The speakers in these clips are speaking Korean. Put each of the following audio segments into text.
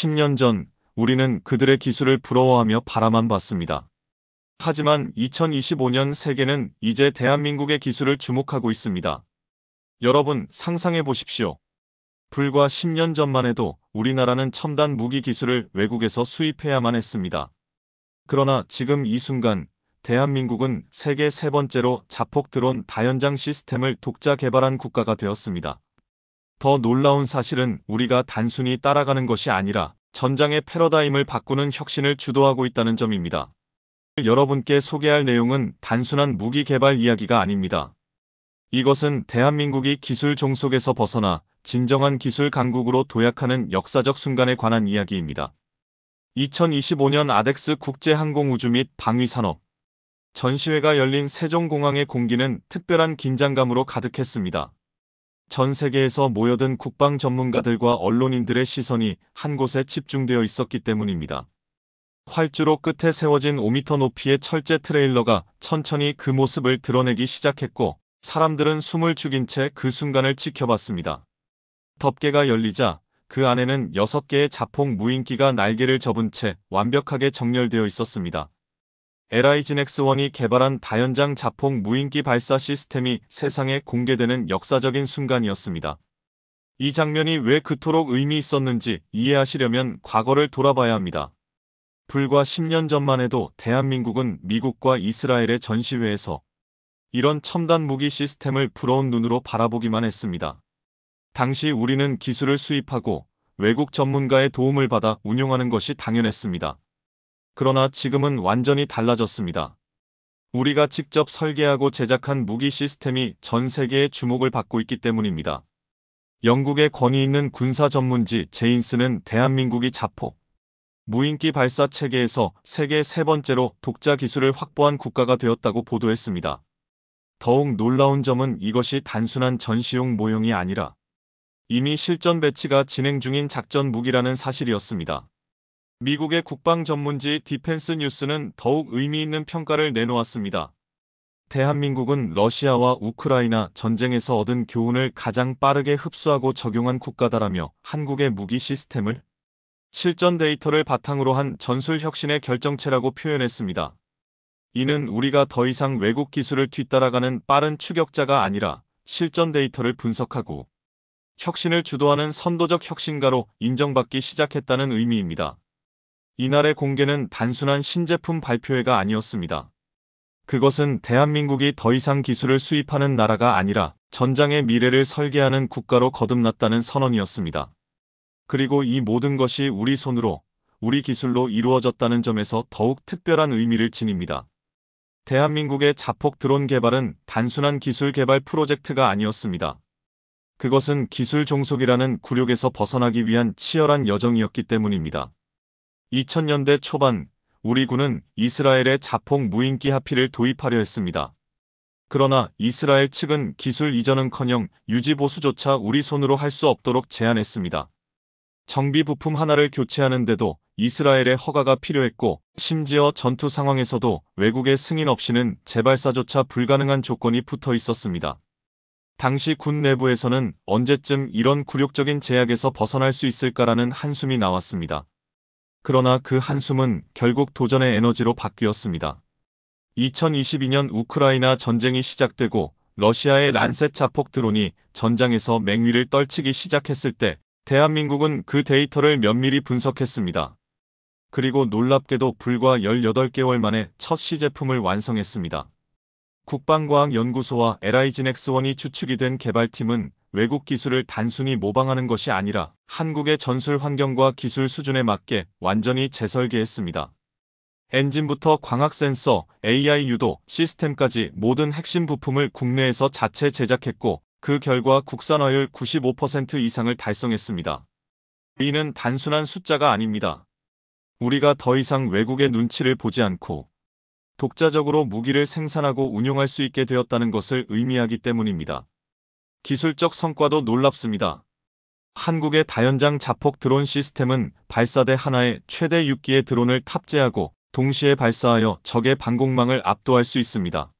10년 전 우리는 그들의 기술을 부러워하며 바라만 봤습니다. 하지만 2025년 세계는 이제 대한민국의 기술을 주목하고 있습니다. 여러분 상상해 보십시오. 불과 10년 전만 해도 우리나라는 첨단 무기 기술을 외국에서 수입해야만 했습니다. 그러나 지금 이 순간 대한민국은 세계 세 번째로 자폭 드론 다연장 시스템을 독자 개발한 국가가 되었습니다. 더 놀라운 사실은 우리가 단순히 따라가는 것이 아니라 전장의 패러다임을 바꾸는 혁신을 주도하고 있다는 점입니다. 여러분께 소개할 내용은 단순한 무기 개발 이야기가 아닙니다. 이것은 대한민국이 기술 종속에서 벗어나 진정한 기술 강국으로 도약하는 역사적 순간에 관한 이야기입니다. 2025년 아덱스 국제항공우주 및 방위산업 전시회가 열린 세종공항의 공기는 특별한 긴장감으로 가득했습니다. 전 세계에서 모여든 국방 전문가들과 언론인들의 시선이 한 곳에 집중되어 있었기 때문입니다. 활주로 끝에 세워진 5m 높이의 철제 트레일러가 천천히 그 모습을 드러내기 시작했고 사람들은 숨을 죽인 채 그 순간을 지켜봤습니다. 덮개가 열리자 그 안에는 6개의 자폭 무인기가 날개를 접은 채 완벽하게 정렬되어 있었습니다. LIGNX1이 개발한 다연장 자폭 무인기 발사 시스템이 세상에 공개되는 역사적인 순간이었습니다. 이 장면이 왜 그토록 의미 있었는지 이해하시려면 과거를 돌아봐야 합니다. 불과 10년 전만 해도 대한민국은 미국과 이스라엘의 전시회에서 이런 첨단 무기 시스템을 부러운 눈으로 바라보기만 했습니다. 당시 우리는 기술을 수입하고 외국 전문가의 도움을 받아 운용하는 것이 당연했습니다. 그러나 지금은 완전히 달라졌습니다. 우리가 직접 설계하고 제작한 무기 시스템이 전 세계의 주목을 받고 있기 때문입니다. 영국의 권위 있는 군사 전문지 제인스는 대한민국이 자폭 무인기 발사 체계에서 세계 세 번째로 독자 기술을 확보한 국가가 되었다고 보도했습니다. 더욱 놀라운 점은 이것이 단순한 전시용 모형이 아니라 이미 실전 배치가 진행 중인 작전 무기라는 사실이었습니다. 미국의 국방 전문지 디펜스 뉴스는 더욱 의미 있는 평가를 내놓았습니다. 대한민국은 러시아와 우크라이나 전쟁에서 얻은 교훈을 가장 빠르게 흡수하고 적용한 국가다라며 한국의 무기 시스템을 실전 데이터를 바탕으로 한 전술 혁신의 결정체라고 표현했습니다. 이는 우리가 더 이상 외국 기술을 뒤따라가는 빠른 추격자가 아니라 실전 데이터를 분석하고 혁신을 주도하는 선도적 혁신가로 인정받기 시작했다는 의미입니다. 이날의 공개는 단순한 신제품 발표회가 아니었습니다. 그것은 대한민국이 더 이상 기술을 수입하는 나라가 아니라 전장의 미래를 설계하는 국가로 거듭났다는 선언이었습니다. 그리고 이 모든 것이 우리 손으로, 우리 기술로 이루어졌다는 점에서 더욱 특별한 의미를 지닙니다. 대한민국의 자폭 드론 개발은 단순한 기술 개발 프로젝트가 아니었습니다. 그것은 기술 종속이라는 굴욕에서 벗어나기 위한 치열한 여정이었기 때문입니다. 2000년대 초반 우리 군은 이스라엘의 자폭 무인기 하필을 도입하려 했습니다. 그러나 이스라엘 측은 기술 이전은커녕 유지 보수조차 우리 손으로 할 수 없도록 제한했습니다. 정비 부품 하나를 교체하는데도 이스라엘의 허가가 필요했고 심지어 전투 상황에서도 외국의 승인 없이는 재발사조차 불가능한 조건이 붙어 있었습니다. 당시 군 내부에서는 언제쯤 이런 굴욕적인 제약에서 벗어날 수 있을까라는 한숨이 나왔습니다. 그러나 그 한숨은 결국 도전의 에너지로 바뀌었습니다. 2022년 우크라이나 전쟁이 시작되고 러시아의 란셋 자폭 드론이 전장에서 맹위를 떨치기 시작했을 때 대한민국은 그 데이터를 면밀히 분석했습니다. 그리고 놀랍게도 불과 18개월 만에 첫 시제품을 완성했습니다. 국방과학연구소와 LIGNX1이 주축이 된 개발팀은 외국 기술을 단순히 모방하는 것이 아니라 한국의 전술 환경과 기술 수준에 맞게 완전히 재설계했습니다. 엔진부터 광학 센서, AI 유도, 시스템까지 모든 핵심 부품을 국내에서 자체 제작했고 그 결과 국산화율 95% 이상을 달성했습니다. 이는 단순한 숫자가 아닙니다. 우리가 더 이상 외국의 눈치를 보지 않고 독자적으로 무기를 생산하고 운용할 수 있게 되었다는 것을 의미하기 때문입니다. 기술적 성과도 놀랍습니다. 한국의 다연장 자폭 드론 시스템은 발사대 하나에 최대 6기의 드론을 탑재하고 동시에 발사하여 적의 방공망을 압도할 수 있습니다.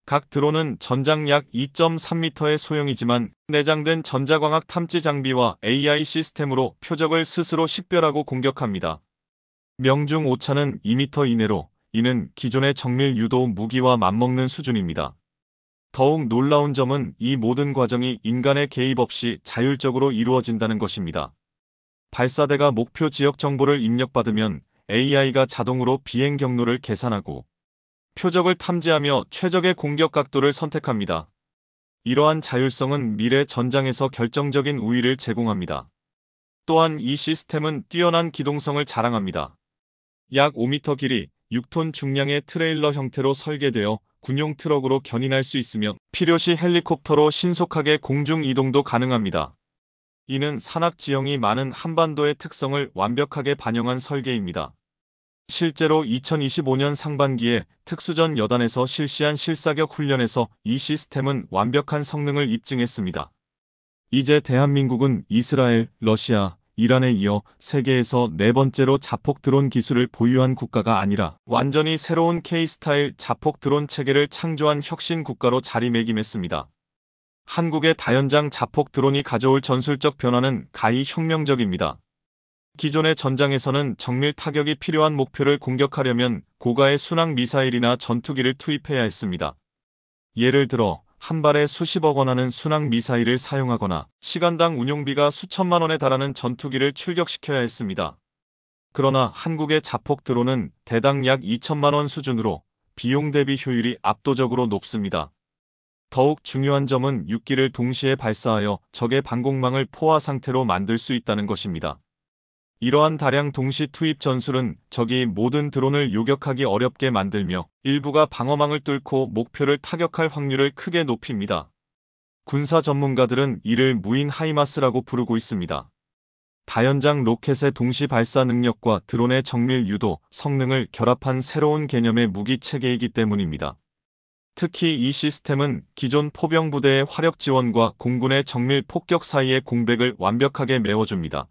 각 드론은 전장 약 2.3m의 소형이지만 내장된 전자광학 탐지 장비와 AI 시스템으로 표적을 스스로 식별하고 공격합니다. 명중 오차는 2m 이내로, 이는 기존의 정밀 유도 무기와 맞먹는 수준입니다. 더욱 놀라운 점은 이 모든 과정이 인간의 개입 없이 자율적으로 이루어진다는 것입니다. 발사대가 목표 지역 정보를 입력받으면 AI가 자동으로 비행 경로를 계산하고 표적을 탐지하며 최적의 공격 각도를 선택합니다. 이러한 자율성은 미래 전장에서 결정적인 우위를 제공합니다. 또한 이 시스템은 뛰어난 기동성을 자랑합니다. 약 5m 길이, 6톤 중량의 트레일러 형태로 설계되어 군용 트럭으로 견인할 수 있으며 필요시 헬리콥터로 신속하게 공중 이동도 가능합니다. 이는 산악 지형이 많은 한반도의 특성을 완벽하게 반영한 설계입니다. 실제로 2025년 상반기에 특수전 여단에서 실시한 실사격 훈련에서 이 시스템은 완벽한 성능을 입증했습니다. 이제 대한민국은 이스라엘, 러시아, 이란에 이어 세계에서 네 번째로 자폭 드론 기술을 보유한 국가가 아니라 완전히 새로운 K-스타일 자폭 드론 체계를 창조한 혁신 국가로 자리매김했습니다. 한국의 다연장 자폭 드론이 가져올 전술적 변화는 가히 혁명적입니다. 기존의 전장에서는 정밀 타격이 필요한 목표를 공격하려면 고가의 순항 미사일이나 전투기를 투입해야 했습니다. 예를 들어 한 발에 수십억 원 하는 순항 미사일을 사용하거나 시간당 운용비가 수천만 원에 달하는 전투기를 출격시켜야 했습니다. 그러나 한국의 자폭 드론은 대당 약 2천만 원 수준으로 비용 대비 효율이 압도적으로 높습니다. 더욱 중요한 점은 6기를 동시에 발사하여 적의 방공망을 포화 상태로 만들 수 있다는 것입니다. 이러한 다량 동시 투입 전술은 적이 모든 드론을 요격하기 어렵게 만들며 일부가 방어망을 뚫고 목표를 타격할 확률을 크게 높입니다. 군사 전문가들은 이를 무인 하이마스라고 부르고 있습니다. 다연장 로켓의 동시 발사 능력과 드론의 정밀 유도, 성능을 결합한 새로운 개념의 무기 체계이기 때문입니다. 특히 이 시스템은 기존 포병 부대의 화력 지원과 공군의 정밀 폭격 사이의 공백을 완벽하게 메워줍니다.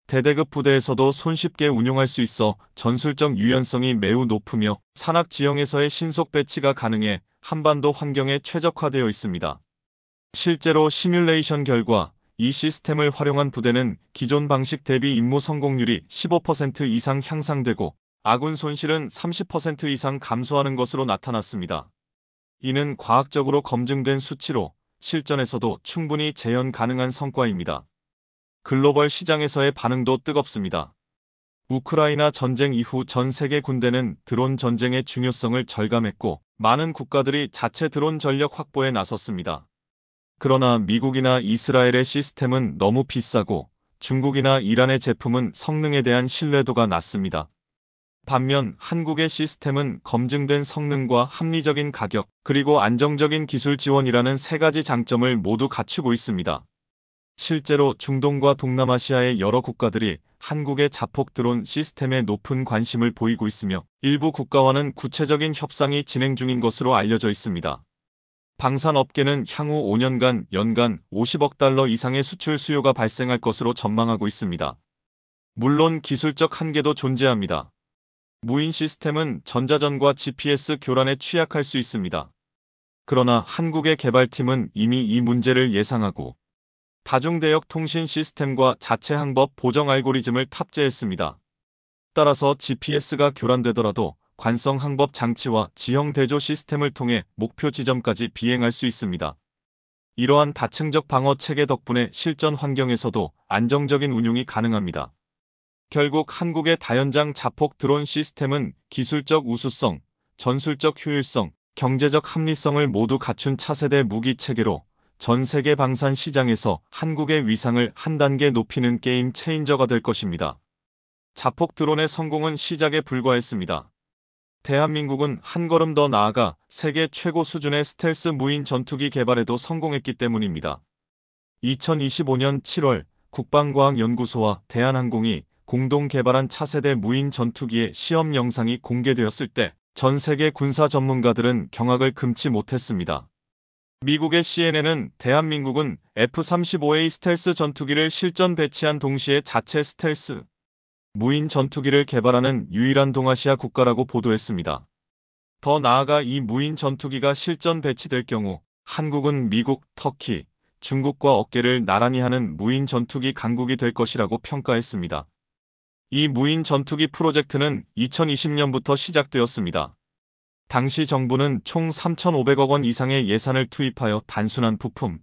대대급 부대에서도 손쉽게 운용할 수 있어 전술적 유연성이 매우 높으며 산악 지형에서의 신속 배치가 가능해 한반도 환경에 최적화되어 있습니다. 실제로 시뮬레이션 결과 이 시스템을 활용한 부대는 기존 방식 대비 임무 성공률이 15% 이상 향상되고 아군 손실은 30% 이상 감소하는 것으로 나타났습니다. 이는 과학적으로 검증된 수치로 실전에서도 충분히 재현 가능한 성과입니다. 글로벌 시장에서의 반응도 뜨겁습니다. 우크라이나 전쟁 이후 전 세계 군대는 드론 전쟁의 중요성을 절감했고 많은 국가들이 자체 드론 전력 확보에 나섰습니다. 그러나 미국이나 이스라엘의 시스템은 너무 비싸고 중국이나 이란의 제품은 성능에 대한 신뢰도가 낮습니다. 반면 한국의 시스템은 검증된 성능과 합리적인 가격, 그리고 안정적인 기술 지원이라는 세 가지 장점을 모두 갖추고 있습니다. 실제로 중동과 동남아시아의 여러 국가들이 한국의 자폭 드론 시스템에 높은 관심을 보이고 있으며 일부 국가와는 구체적인 협상이 진행 중인 것으로 알려져 있습니다. 방산업계는 향후 5년간 연간 50억 달러 이상의 수출 수요가 발생할 것으로 전망하고 있습니다. 물론 기술적 한계도 존재합니다. 무인 시스템은 전자전과 GPS 교란에 취약할 수 있습니다. 그러나 한국의 개발팀은 이미 이 문제를 예상하고 다중대역 통신 시스템과 자체 항법 보정 알고리즘을 탑재했습니다. 따라서 GPS가 교란되더라도 관성 항법 장치와 지형 대조 시스템을 통해 목표 지점까지 비행할 수 있습니다. 이러한 다층적 방어 체계 덕분에 실전 환경에서도 안정적인 운용이 가능합니다. 결국 한국의 다연장 자폭 드론 시스템은 기술적 우수성, 전술적 효율성, 경제적 합리성을 모두 갖춘 차세대 무기 체계로 전 세계 방산 시장에서 한국의 위상을 한 단계 높이는 게임 체인저가 될 것입니다. 자폭 드론의 성공은 시작에 불과했습니다. 대한민국은 한 걸음 더 나아가 세계 최고 수준의 스텔스 무인 전투기 개발에도 성공했기 때문입니다. 2025년 7월 국방과학연구소와 대한항공이 공동 개발한 차세대 무인 전투기의 시험 영상이 공개되었을 때 전 세계 군사 전문가들은 경악을 금치 못했습니다. 미국의 CNN은 대한민국은 F-35A 스텔스 전투기를 실전 배치한 동시에 자체 스텔스 무인 전투기를 개발하는 유일한 동아시아 국가라고 보도했습니다. 더 나아가 이 무인 전투기가 실전 배치될 경우 한국은 미국, 터키, 중국과 어깨를 나란히 하는 무인 전투기 강국이 될 것이라고 평가했습니다. 이 무인 전투기 프로젝트는 2020년부터 시작되었습니다. 당시 정부는 총 3,500억 원 이상의 예산을 투입하여 단순한 부품,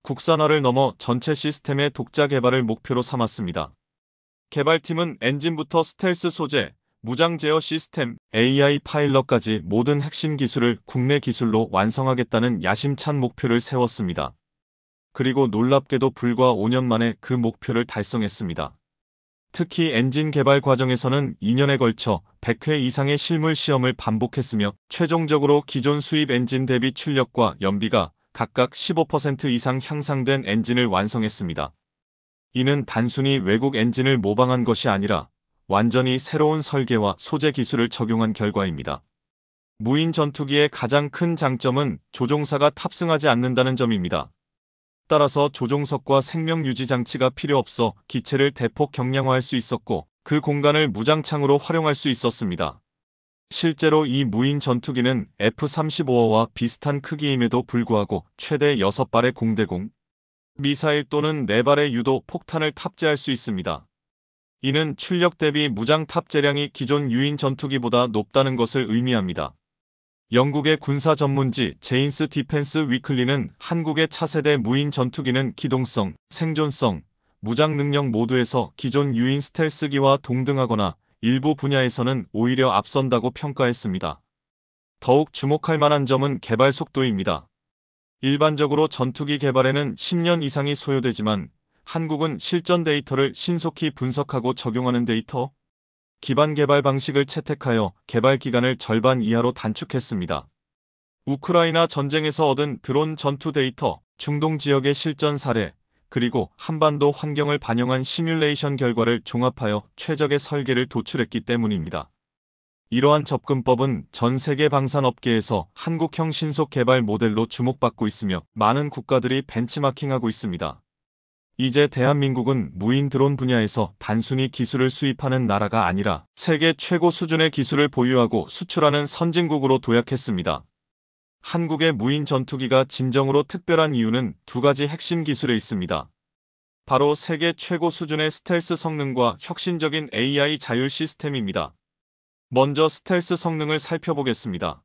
국산화를 넘어 전체 시스템의 독자 개발을 목표로 삼았습니다. 개발팀은 엔진부터 스텔스 소재, 무장 제어 시스템, AI 파일럿까지 모든 핵심 기술을 국내 기술로 완성하겠다는 야심찬 목표를 세웠습니다. 그리고 놀랍게도 불과 5년 만에 그 목표를 달성했습니다. 특히 엔진 개발 과정에서는 2년에 걸쳐 100회 이상의 실물 시험을 반복했으며 최종적으로 기존 수입 엔진 대비 출력과 연비가 각각 15% 이상 향상된 엔진을 완성했습니다. 이는 단순히 외국 엔진을 모방한 것이 아니라 완전히 새로운 설계와 소재 기술을 적용한 결과입니다. 무인 전투기의 가장 큰 장점은 조종사가 탑승하지 않는다는 점입니다. 따라서 조종석과 생명 유지 장치가 필요 없어 기체를 대폭 경량화할 수 있었고 그 공간을 무장창으로 활용할 수 있었습니다. 실제로 이 무인 전투기는 F-35와 비슷한 크기임에도 불구하고 최대 6발의 공대공, 미사일 또는 4발의 유도 폭탄을 탑재할 수 있습니다. 이는 출력 대비 무장 탑재량이 기존 유인 전투기보다 높다는 것을 의미합니다. 영국의 군사 전문지 제인스 디펜스 위클리는 한국의 차세대 무인 전투기는 기동성, 생존성, 무장 능력 모두에서 기존 유인 스텔스기와 동등하거나 일부 분야에서는 오히려 앞선다고 평가했습니다. 더욱 주목할 만한 점은 개발 속도입니다. 일반적으로 전투기 개발에는 10년 이상이 소요되지만 한국은 실전 데이터를 신속히 분석하고 적용하는 데이터 기반 개발 방식을 채택하여 개발 기간을 절반 이하로 단축했습니다. 우크라이나 전쟁에서 얻은 드론 전투 데이터, 중동 지역의 실전 사례, 그리고 한반도 환경을 반영한 시뮬레이션 결과를 종합하여 최적의 설계를 도출했기 때문입니다. 이러한 접근법은 전 세계 방산업계에서 한국형 신속 개발 모델로 주목받고 있으며 많은 국가들이 벤치마킹하고 있습니다. 이제 대한민국은 무인 드론 분야에서 단순히 기술을 수입하는 나라가 아니라 세계 최고 수준의 기술을 보유하고 수출하는 선진국으로 도약했습니다. 한국의 무인 전투기가 진정으로 특별한 이유는 두 가지 핵심 기술에 있습니다. 바로 세계 최고 수준의 스텔스 성능과 혁신적인 AI 자율 시스템입니다. 먼저 스텔스 성능을 살펴보겠습니다.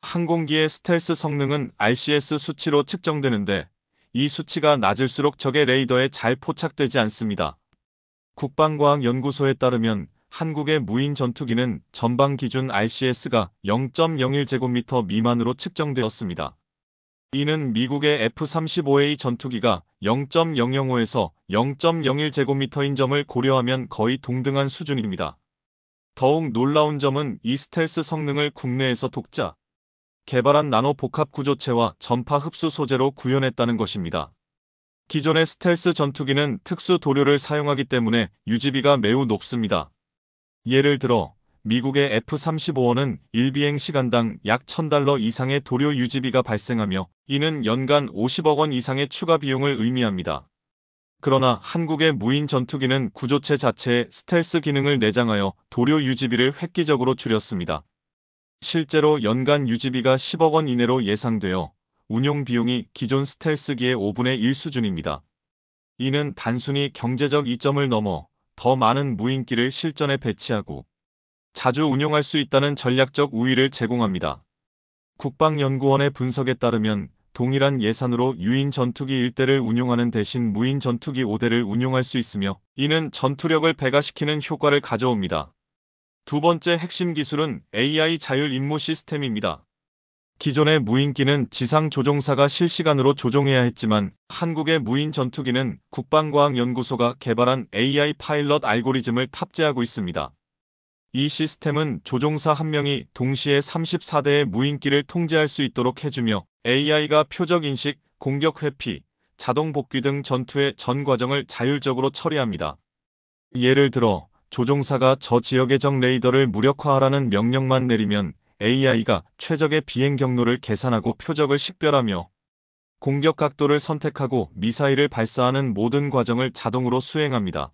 항공기의 스텔스 성능은 RCS 수치로 측정되는데 이 수치가 낮을수록 적의 레이더에 잘 포착되지 않습니다. 국방과학연구소에 따르면 한국의 무인 전투기는 전방 기준 RCS가 0.01제곱미터 미만으로 측정되었습니다. 이는 미국의 F-35A 전투기가 0.005에서 0.01제곱미터인 점을 고려하면 거의 동등한 수준입니다. 더욱 놀라운 점은 이 스텔스 성능을 국내에서 독자 개발한 나노 복합 구조체와 전파 흡수 소재로 구현했다는 것입니다. 기존의 스텔스 전투기는 특수 도료를 사용하기 때문에 유지비가 매우 높습니다. 예를 들어 미국의 F-35는 1비행 시간당 약 $1,000 이상의 도료 유지비가 발생하며 이는 연간 50억 원 이상의 추가 비용을 의미합니다. 그러나 한국의 무인 전투기는 구조체 자체에 스텔스 기능을 내장하여 도료 유지비를 획기적으로 줄였습니다. 실제로 연간 유지비가 10억 원 이내로 예상되어 운용 비용이 기존 스텔스기의 5분의 1 수준입니다. 이는 단순히 경제적 이점을 넘어 더 많은 무인기를 실전에 배치하고 자주 운용할 수 있다는 전략적 우위를 제공합니다. 국방연구원의 분석에 따르면 동일한 예산으로 유인 전투기 1대를 운용하는 대신 무인 전투기 5대를 운용할 수 있으며 이는 전투력을 배가시키는 효과를 가져옵니다. 두 번째 핵심 기술은 AI 자율 임무 시스템입니다. 기존의 무인기는 지상 조종사가 실시간으로 조종해야 했지만 한국의 무인 전투기는 국방과학연구소가 개발한 AI 파일럿 알고리즘을 탑재하고 있습니다. 이 시스템은 조종사 한 명이 동시에 34대의 무인기를 통제할 수 있도록 해주며 AI가 표적 인식, 공격 회피, 자동 복귀 등 전투의 전 과정을 자율적으로 처리합니다. 예를 들어 조종사가 저 지역의 적 레이더를 무력화하라는 명령만 내리면 AI가 최적의 비행 경로를 계산하고 표적을 식별하며 공격 각도를 선택하고 미사일을 발사하는 모든 과정을 자동으로 수행합니다.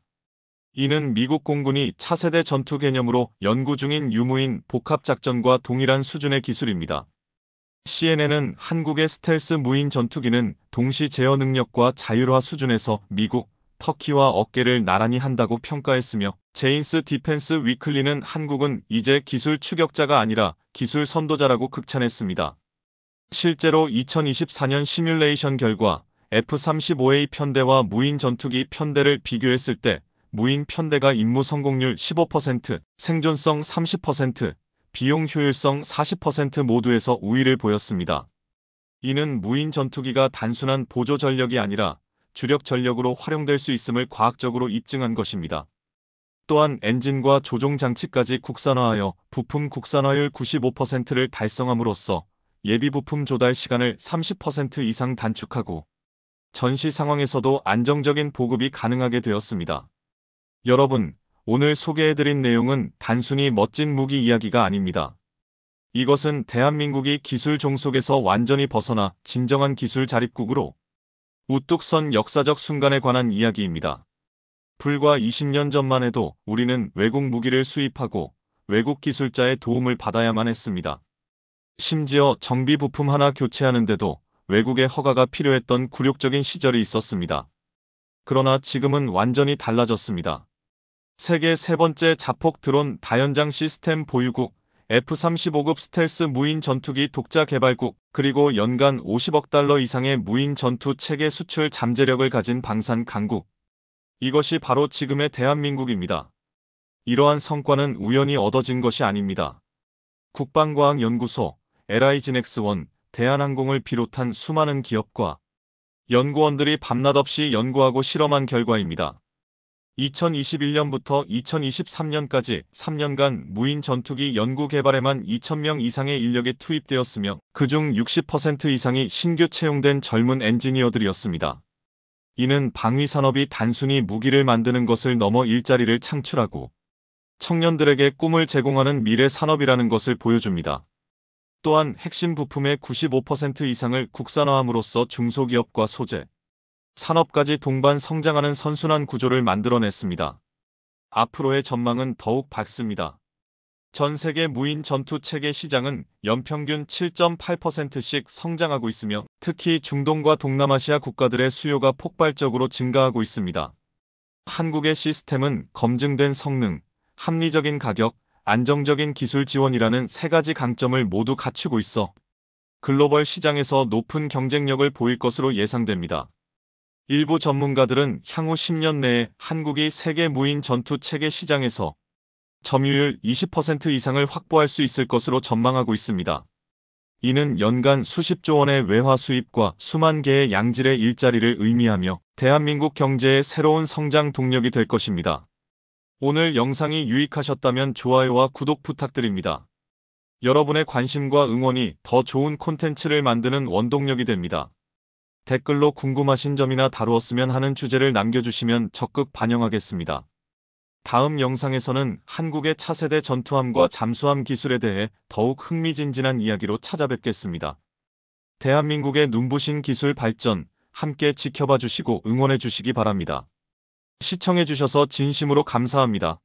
이는 미국 공군이 차세대 전투 개념으로 연구 중인 유무인 복합작전과 동일한 수준의 기술입니다. CNN은 한국의 스텔스 무인 전투기는 동시 제어 능력과 자율화 수준에서 미국, 터키와 어깨를 나란히 한다고 평가했으며 제인스 디펜스 위클리는 한국은 이제 기술 추격자가 아니라 기술 선도자라고 극찬했습니다. 실제로 2024년 시뮬레이션 결과 F-35A 편대와 무인 전투기 편대를 비교했을 때 무인 편대가 임무 성공률 15%, 생존성 30%, 비용 효율성 40% 모두에서 우위를 보였습니다. 이는 무인 전투기가 단순한 보조 전력이 아니라 주력 전력으로 활용될 수 있음을 과학적으로 입증한 것입니다. 또한 엔진과 조종 장치까지 국산화하여 부품 국산화율 95%를 달성함으로써 예비 부품 조달 시간을 30% 이상 단축하고 전시 상황에서도 안정적인 보급이 가능하게 되었습니다. 여러분, 오늘 소개해드린 내용은 단순히 멋진 무기 이야기가 아닙니다. 이것은 대한민국이 기술 종속에서 완전히 벗어나 진정한 기술 자립국으로 우뚝 선 역사적 순간에 관한 이야기입니다. 불과 20년 전만 해도 우리는 외국 무기를 수입하고 외국 기술자의 도움을 받아야만 했습니다. 심지어 정비 부품 하나 교체하는데도 외국의 허가가 필요했던 굴욕적인 시절이 있었습니다. 그러나 지금은 완전히 달라졌습니다. 세계 세 번째 자폭 드론 다연장 시스템 보유국, F-35급 스텔스 무인 전투기 독자 개발국, 그리고 연간 50억 달러 이상의 무인 전투 체계 수출 잠재력을 가진 방산 강국. 이것이 바로 지금의 대한민국입니다. 이러한 성과는 우연히 얻어진 것이 아닙니다. 국방과학연구소, LIGNX1, 대한항공을 비롯한 수많은 기업과 연구원들이 밤낮 없이 연구하고 실험한 결과입니다. 2021년부터 2023년까지 3년간 무인 전투기 연구 개발에만 2,000명 이상의 인력이 투입되었으며 그중 60% 이상이 신규 채용된 젊은 엔지니어들이었습니다. 이는 방위 산업이 단순히 무기를 만드는 것을 넘어 일자리를 창출하고 청년들에게 꿈을 제공하는 미래 산업이라는 것을 보여줍니다. 또한 핵심 부품의 95% 이상을 국산화함으로써 중소기업과 소재, 산업까지 동반 성장하는 선순환 구조를 만들어냈습니다. 앞으로의 전망은 더욱 밝습니다. 전 세계 무인 전투 체계 시장은 연평균 7.8%씩 성장하고 있으며 특히 중동과 동남아시아 국가들의 수요가 폭발적으로 증가하고 있습니다. 한국의 시스템은 검증된 성능, 합리적인 가격, 안정적인 기술 지원이라는 세 가지 강점을 모두 갖추고 있어 글로벌 시장에서 높은 경쟁력을 보일 것으로 예상됩니다. 일부 전문가들은 향후 10년 내에 한국이 세계 무인 전투 체계 시장에서 점유율 20% 이상을 확보할 수 있을 것으로 전망하고 있습니다. 이는 연간 수십조 원의 외화 수입과 수만 개의 양질의 일자리를 의미하며 대한민국 경제의 새로운 성장 동력이 될 것입니다. 오늘 영상이 유익하셨다면 좋아요와 구독 부탁드립니다. 여러분의 관심과 응원이 더 좋은 콘텐츠를 만드는 원동력이 됩니다. 댓글로 궁금하신 점이나 다루었으면 하는 주제를 남겨주시면 적극 반영하겠습니다. 다음 영상에서는 한국의 차세대 전투함과 잠수함 기술에 대해 더욱 흥미진진한 이야기로 찾아뵙겠습니다. 대한민국의 눈부신 기술 발전 함께 지켜봐 주시고 응원해 주시기 바랍니다. 시청해 주셔서 진심으로 감사합니다.